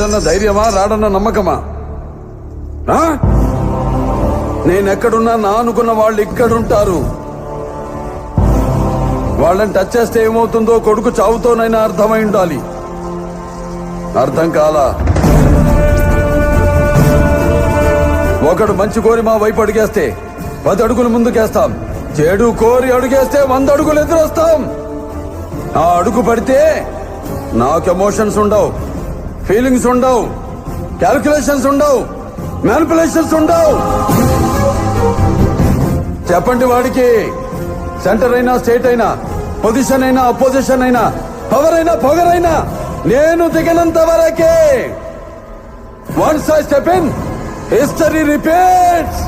వస్తాడన్న ధైర్యమా రాడన్న నమ్మకమా? నేనెక్కడున్నా నా అనుకున్న వాళ్ళు ఇక్కడుంటారు. వాళ్ళని టచ్ చేస్తే ఏమవుతుందో కొడుకు చావుతోనైనా అర్థమై ఉండాలి. అర్థం కాలా? ఒకడు మంచి కోరి మా వైపు అడుగేస్తే 10 అడుగులు ముందుకేస్తాం. చెడు కోరి అడుగేస్తే 100 అడుగులు ఎదురొస్తాం. ఆ అడుగు పడితే నాకు ఎమోషన్స్ ఉండవు, ఫీలింగ్స్ ఉండవు, క్యాల్కులేషన్స్ ఉండవు, మ్యానిపులేషన్స్ ఉండవు. చెప్పండి వాడికి. సెంటర్ అయినా, స్టేట్ అయినా, పొజిషన్ అయినా, అపోజిషన్ అయినా, పవర్ అయినా, పొగరైనా నేను దిగనంత వరకే. Once I step in, history repeats.